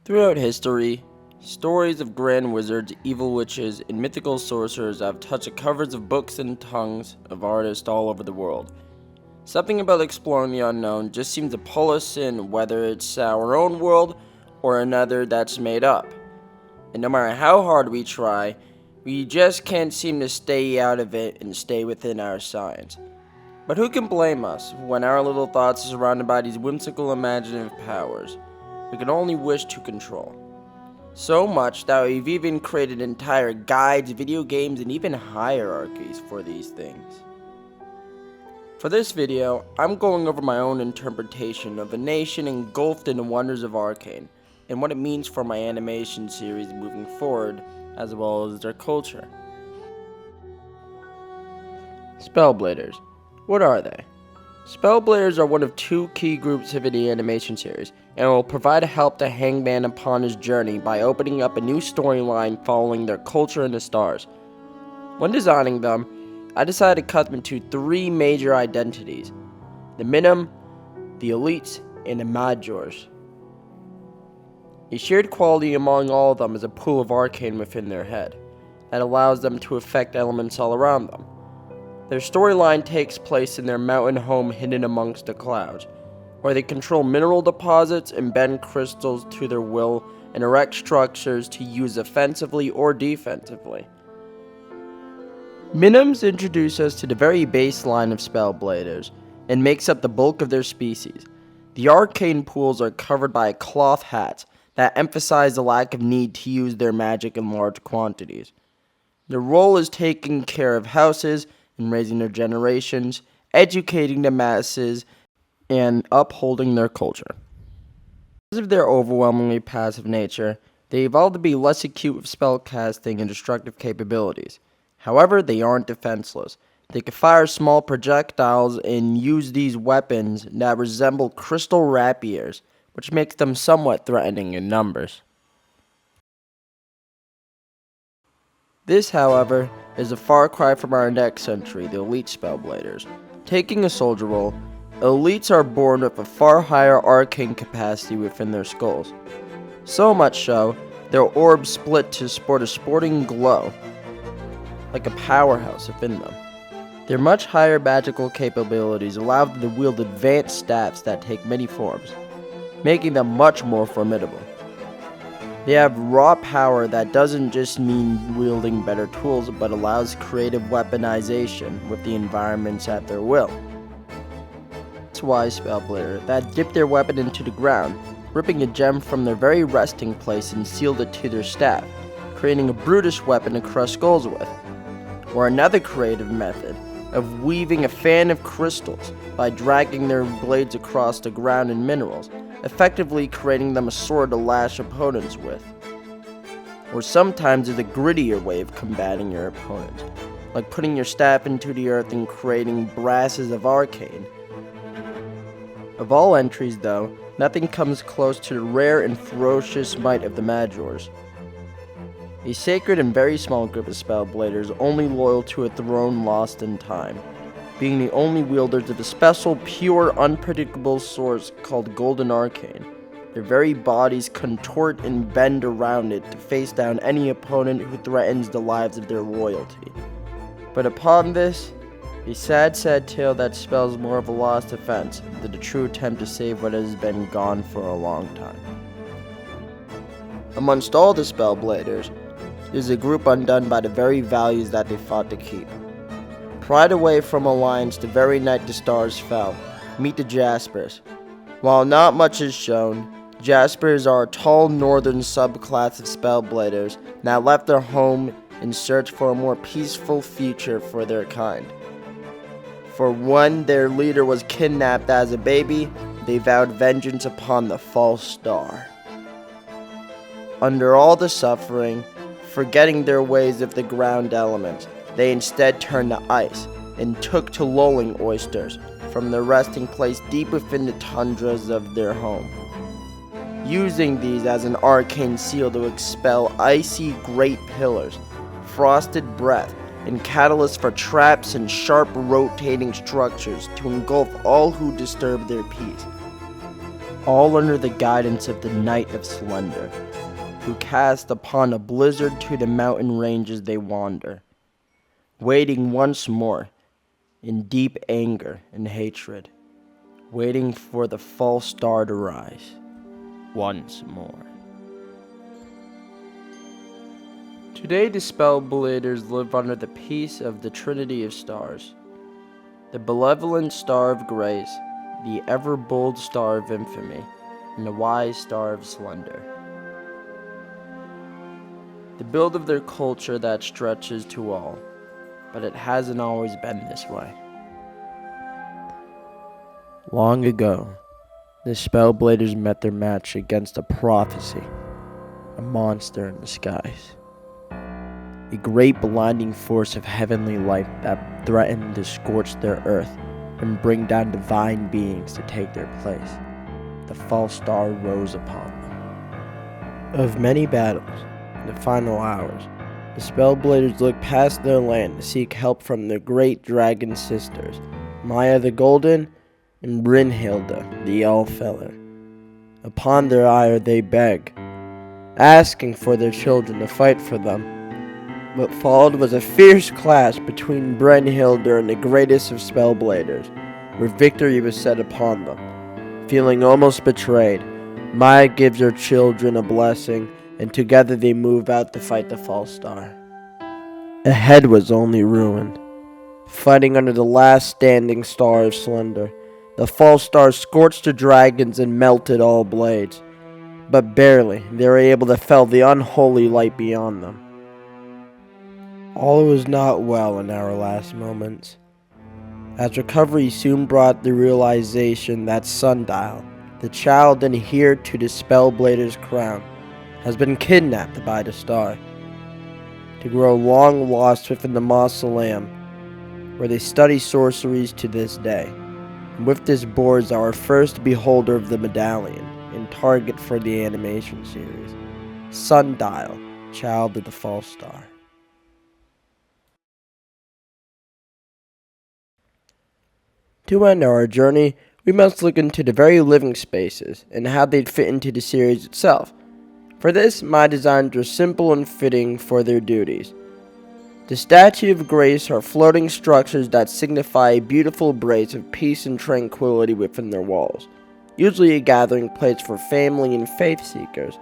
Throughout history, stories of grand wizards, evil witches, and mythical sorcerers have touched the covers of books and tongues of artists all over the world. Something about exploring the unknown just seems to pull us in, whether it's our own world or another that's made up. And no matter how hard we try, we just can't seem to stay out of it and stay within our science. But who can blame us when our little thoughts are surrounded by these whimsical imaginative powers we can only wish to control? So much that we've even created entire guides, video games, and even hierarchies for these things. For this video, I'm going over my own interpretation of a nation engulfed in the wonders of Arcane, and what it means for my animation series moving forward, as well as their culture. Spellbladers. What are they? Spellbladers are one of two key groups of the animation series, and will provide help to Hangman upon his journey by opening up a new storyline following their culture in the stars. When designing them, I decided to cut them into three major identities: the Minim, the Elites, and the Majors. A shared quality among all of them is a pool of arcane within their head that allows them to affect elements all around them. Their storyline takes place in their mountain home hidden amongst the clouds, where they control mineral deposits and bend crystals to their will and erect structures to use offensively or defensively. Minims introduce us to the very baseline of Spellbladers and makes up the bulk of their species. The arcane pools are covered by cloth hats that emphasize the lack of need to use their magic in large quantities. Their role is taking care of houses and raising their generations, educating the masses, and upholding their culture. Because of their overwhelmingly passive nature, they evolved to be less acute with spellcasting and destructive capabilities. However, they aren't defenseless. They can fire small projectiles and use these weapons that resemble crystal rapiers, which makes them somewhat threatening in numbers. This, however, is a far cry from our next entry, the Elite Spellbladers. Taking a soldier role, Elites are born with a far higher arcane capacity within their skulls. So much so, their orbs split to sport a sporting glow, like a powerhouse within them. Their much higher magical capabilities allow them to wield advanced staffs that take many forms, making them much more formidable. They have raw power that doesn't just mean wielding better tools, but allows creative weaponization with the environments at their will. That's why Spellblader that dip their weapon into the ground, ripping a gem from their very resting place and sealed it to their staff, creating a brutish weapon to crush skulls with. Or another creative method of weaving a fan of crystals by dragging their blades across the ground in minerals, effectively creating them a sword to lash opponents with. Or sometimes it's a grittier way of combating your opponent, like putting your staff into the earth and creating brasses of arcane. Of all entries though, nothing comes close to the rare and ferocious might of the Majors. A sacred and very small group of Spellbladers only loyal to a throne lost in time, being the only wielders of a special, pure, unpredictable source called Golden Arcane. Their very bodies contort and bend around it to face down any opponent who threatens the lives of their royalty. But upon this, a sad tale that spells more of a lost offense than a true attempt to save what has been gone for a long time. Amongst all the Spellbladers, there's a group undone by the very values that they fought to keep. Pried away from Alliance the very night the stars fell, meet the Jaspers. While not much is shown, Jaspers are a tall northern subclass of Spellbladers that left their home in search for a more peaceful future for their kind. For when their leader was kidnapped as a baby, they vowed vengeance upon the false star. Under all the suffering, forgetting their ways of the ground elements, they instead turned to ice and took to lulling oysters from their resting place deep within the tundras of their home, using these as an arcane seal to expel icy great pillars, frosted breath, and catalysts for traps and sharp rotating structures to engulf all who disturb their peace. all under the guidance of the Knight of Slender, who cast upon a blizzard to the mountain ranges they wander, waiting once more in deep anger and hatred, waiting for the false star to rise once more. Today the Spellbladers live under the peace of the Trinity of Stars, the benevolent Star of Grace, the ever-bold Star of Infamy, and the wise Star of Slender. The build of their culture that stretches to all, but it hasn't always been this way. Long ago, the Spellbladers met their match against a prophecy, a monster in disguise. A great blinding force of heavenly light that threatened to scorch their earth and bring down divine beings to take their place. The false star rose upon them. Of many battles, in the final hours, the Spellbladers looked past their land to seek help from their great dragon sisters, Maya the Golden and Brynhilda the Allfeller. Upon their ire they beg, asking for their children to fight for them. What followed was a fierce clash between Brynhilda and the greatest of Spellbladers, where victory was set upon them. Feeling almost betrayed, Maya gives her children a blessing, and together they move out to fight the false star. Ahead was only ruin. Fighting under the last standing Star of Slender, the false star scorched the dragons and melted all blades, but barely they were able to fell the unholy light beyond them. All was not well in our last moments, as recovery soon brought the realization that Sundial, the child and heir to the Spellblader's crown, has been kidnapped by the star, to grow long lost within the mausoleum, where they study sorceries to this day. And with this boar is our first beholder of the medallion, and target for the animation series, Sundial, child of the false star. To end our journey, we must look into the very living spaces and how they'd fit into the series itself. For this, my designs are simple and fitting for their duties. The Statue of Grace are floating structures that signify a beautiful embrace of peace and tranquility within their walls, usually a gathering place for family and faith seekers.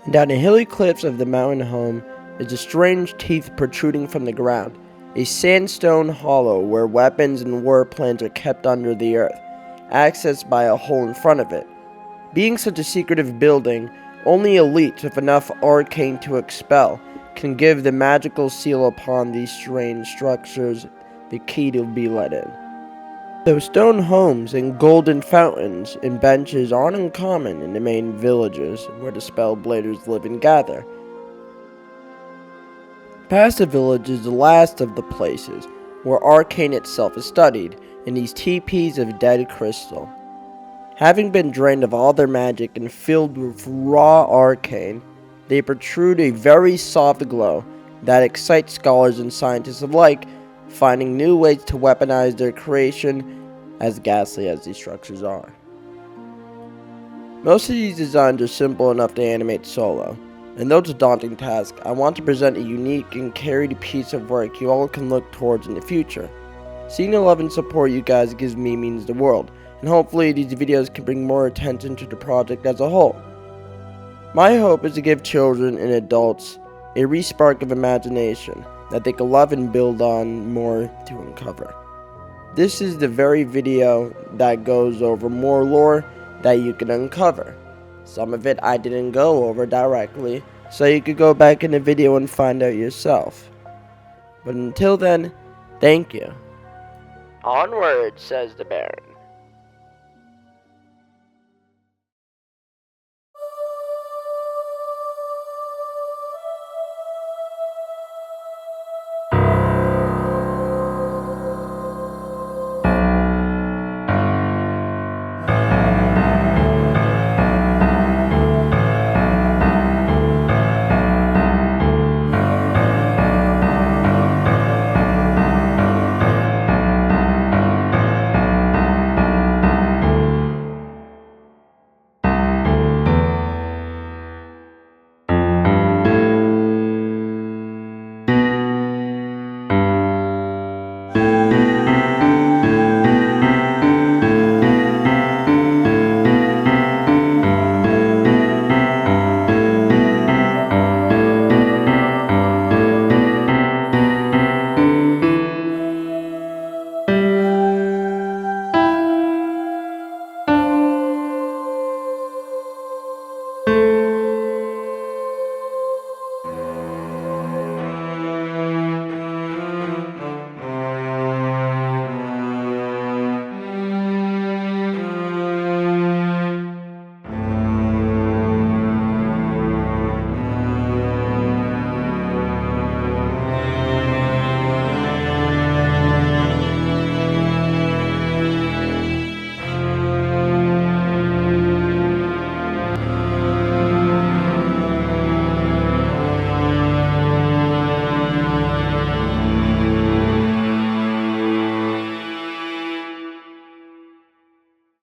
And down the hilly cliffs of the mountain home is a strange teeth protruding from the ground, a sandstone hollow where weapons and war plans are kept under the earth, accessed by a hole in front of it. Being such a secretive building, only elites with enough arcane to expel can give the magical seal upon these strange structures the key to be let in. Though stone homes and golden fountains and benches aren't uncommon in the main villages where the Spellbladers live and gather, past the village is the last of the places where arcane itself is studied in these teepees of dead crystal. Having been drained of all their magic and filled with raw arcane, they protrude a very soft glow that excites scholars and scientists alike, finding new ways to weaponize their creation, as ghastly as these structures are. Most of these designs are simple enough to animate solo, and though it's a daunting task, I want to present a unique and carried piece of work you all can look towards in the future. Seeing the love and support you guys gives me means the world, and hopefully these videos can bring more attention to the project as a whole. My hope is to give children and adults a re-spark of imagination that they can love and build on more to uncover. This is the very video that goes over more lore that you can uncover. Some of it I didn't go over directly, so you could go back in the video and find out yourself. But until then, thank you. Onward, says the Baron.